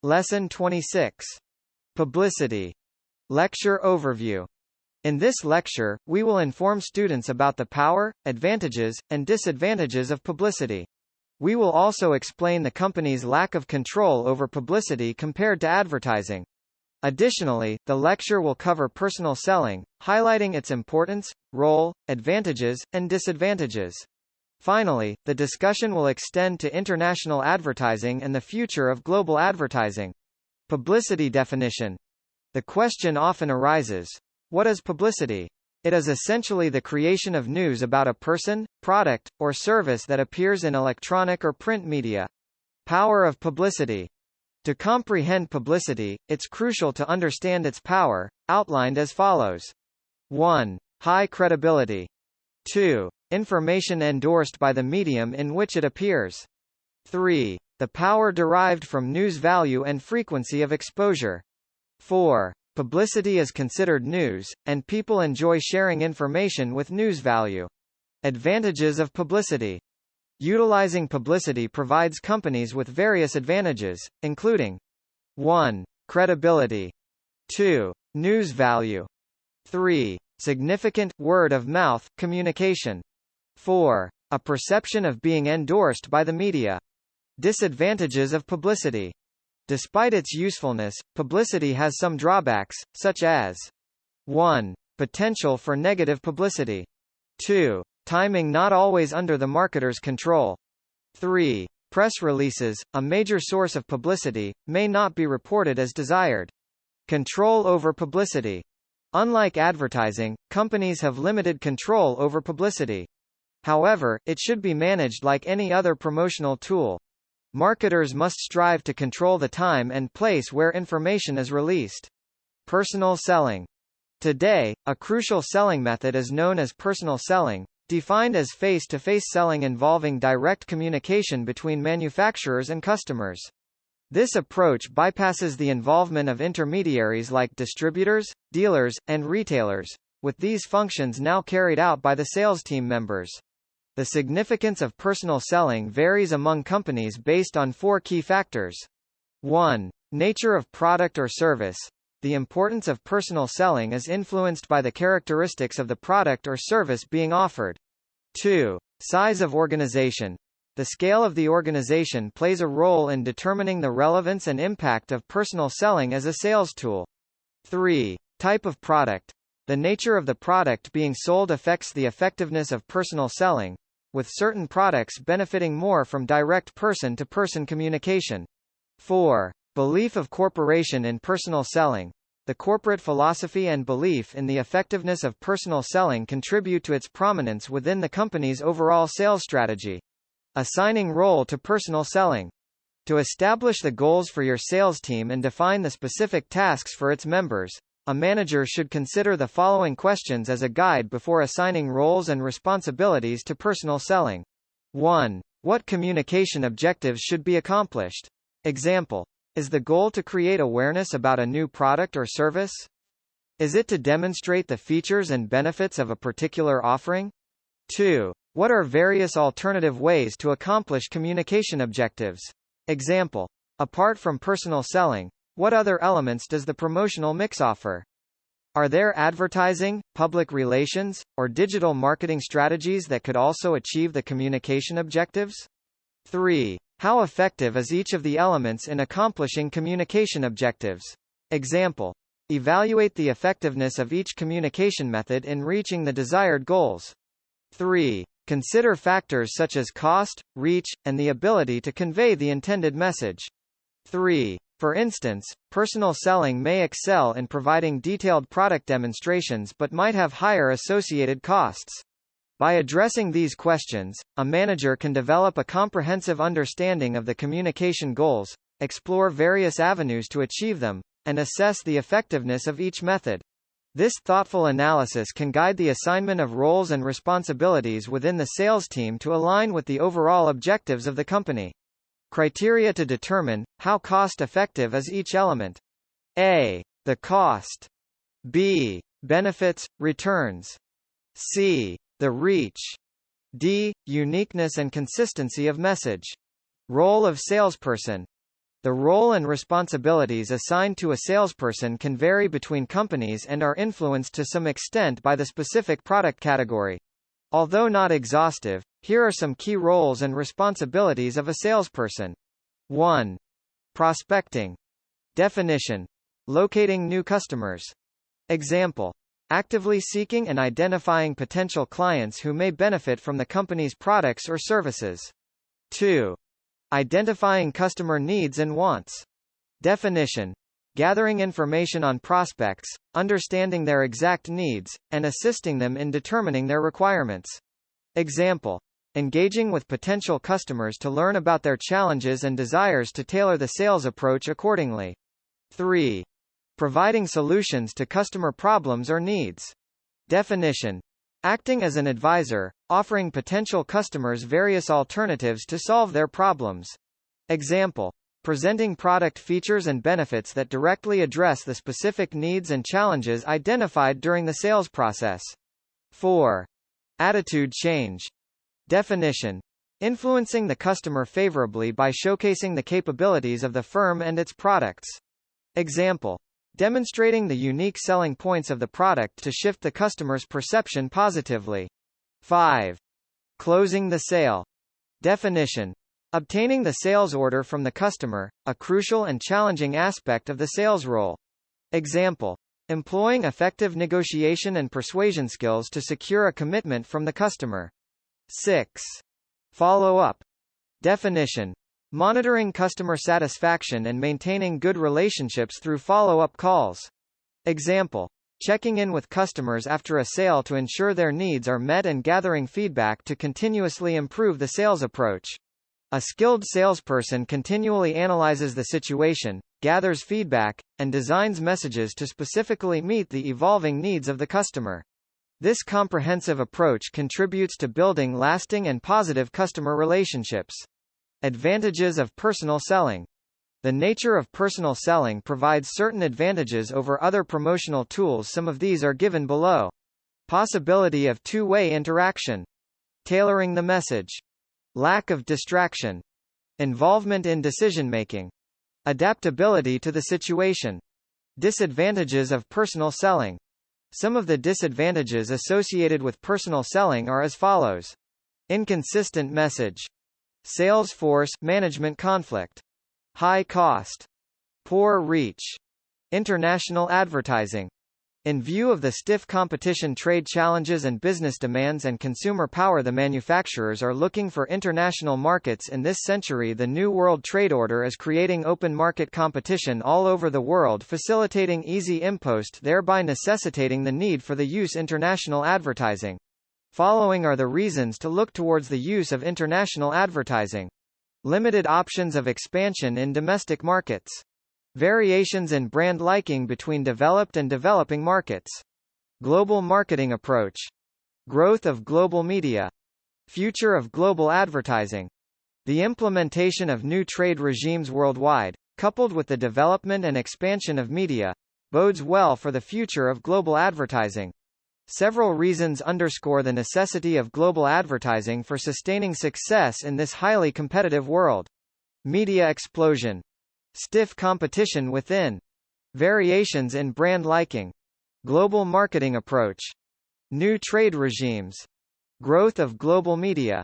Lesson 26. Publicity. Lecture overview. In this lecture, we will inform students about the power, advantages, and disadvantages of publicity. We will also explain the company's lack of control over publicity compared to advertising. Additionally, the lecture will cover personal selling, highlighting its importance, role, advantages, and disadvantages. Finally, the discussion will extend to international advertising and the future of global advertising. Publicity definition. The question often arises, what is publicity? It is essentially the creation of news about a person, product, or service that appears in electronic or print media. Power of publicity. To comprehend publicity, it's crucial to understand its power, outlined as follows. 1. High credibility. 2. Information endorsed by the medium in which it appears. 3. The power derived from news value and frequency of exposure. 4. Publicity is considered news, and people enjoy sharing information with news value. Advantages of publicity. Utilizing publicity provides companies with various advantages, including 1. Credibility. 2. News value. 3. Significant word-of-mouth communication. 4. A perception of being endorsed by the media. Disadvantages of publicity. Despite its usefulness, publicity has some drawbacks, such as 1. Potential for negative publicity. 2. Timing not always under the marketer's control. 3. Press releases, a major source of publicity, may not be reported as desired. Control over publicity. Unlike advertising, companies have limited control over publicity. However, it should be managed like any other promotional tool. Marketers must strive to control the time and place where information is released. Personal selling. Today, a crucial selling method is known as personal selling, defined as face-to-face selling involving direct communication between manufacturers and customers. This approach bypasses the involvement of intermediaries like distributors, dealers, and retailers, with these functions now carried out by the sales team members. The significance of personal selling varies among companies based on 4 key factors. 1. Nature of product or service. The importance of personal selling is influenced by the characteristics of the product or service being offered. 2. Size of organization. The scale of the organization plays a role in determining the relevance and impact of personal selling as a sales tool. 3. Type of product. The nature of the product being sold affects the effectiveness of personal selling, with certain products benefiting more from direct person-to-person communication. 4. Belief of corporation in personal selling. The corporate philosophy and belief in the effectiveness of personal selling contribute to its prominence within the company's overall sales strategy. Assigning role to personal selling. To establish the goals for your sales team and define the specific tasks for its members, a manager should consider the following questions as a guide before assigning roles and responsibilities to personal selling. 1. What communication objectives should be accomplished? Example. Is the goal to create awareness about a new product or service? Is it to demonstrate the features and benefits of a particular offering? 2. What are various alternative ways to accomplish communication objectives? Example. Apart from personal selling, what other elements does the promotional mix offer? Are there advertising, public relations, or digital marketing strategies that could also achieve the communication objectives? 3. How effective is each of the elements in accomplishing communication objectives? Example. Evaluate the effectiveness of each communication method in reaching the desired goals. 3. Consider factors such as cost, reach, and the ability to convey the intended message. 3. For instance, personal selling may excel in providing detailed product demonstrations but might have higher associated costs. By addressing these questions, a manager can develop a comprehensive understanding of the communication goals, explore various avenues to achieve them, and assess the effectiveness of each method. This thoughtful analysis can guide the assignment of roles and responsibilities within the sales team to align with the overall objectives of the company. Criteria to determine how cost-effective is each element. A. The cost. B. Benefits, returns. C. The reach. D. Uniqueness and consistency of message. Role of salesperson. The The role and responsibilities assigned to a salesperson can vary between companies and are influenced to some extent by the specific product category. Although not exhaustive, here are some key roles and responsibilities of a salesperson. 1. Prospecting. Definition: locating new customers. Example: actively seeking and identifying potential clients who may benefit from the company's products or services. 2. Identifying customer needs and wants. Definition: gathering information on prospects, understanding their exact needs, and assisting them in determining their requirements. Example: engaging with potential customers to learn about their challenges and desires to tailor the sales approach accordingly. 3. Providing solutions to customer problems or needs. Definition: acting as an advisor, offering potential customers various alternatives to solve their problems. Example: presenting product features and benefits that directly address the specific needs and challenges identified during the sales process. 4. Attitude change. Definition: influencing the customer favorably by showcasing the capabilities of the firm and its products. Example: demonstrating the unique selling points of the product to shift the customer's perception positively. 5. Closing the sale. Definition: obtaining the sales order from the customer, a crucial and challenging aspect of the sales role. Example: employing effective negotiation and persuasion skills to secure a commitment from the customer. 6. Follow-up. Definition: monitoring customer satisfaction and maintaining good relationships through follow-up calls. Example: checking in with customers after a sale to ensure their needs are met and gathering feedback to continuously improve the sales approach. A skilled salesperson continually analyzes the situation, gathers feedback, and designs messages to specifically meet the evolving needs of the customer. This comprehensive approach contributes to building lasting and positive customer relationships. Advantages of personal selling. The nature of personal selling provides certain advantages over other promotional tools. Some of these are given below. Possibility of two-way interaction. Tailoring the message. Lack of distraction. Involvement in decision-making. Adaptability to the situation. Disadvantages of personal selling. Some of the disadvantages associated with personal selling are as follows. Inconsistent message. Sales force management conflict. High cost. Poor reach. International advertising. In view of the stiff competition, trade challenges and business demands and consumer power, the manufacturers are looking for international markets in this century. The New World Trade Order is creating open market competition all over the world, facilitating easy impost, thereby necessitating the need for the use international advertising. Following are the reasons to look towards the use of international advertising. Limited options of expansion in domestic markets. Variations in brand liking between developed and developing markets. Global marketing approach. Growth of global media. Future of global advertising. The implementation of new trade regimes worldwide, coupled with the development and expansion of media, bodes well for the future of global advertising. Several reasons underscore the necessity of global advertising for sustaining success in this highly competitive world. Media explosion. Stiff competition within. Variations in brand liking. Global marketing approach. New trade regimes. Growth of global media.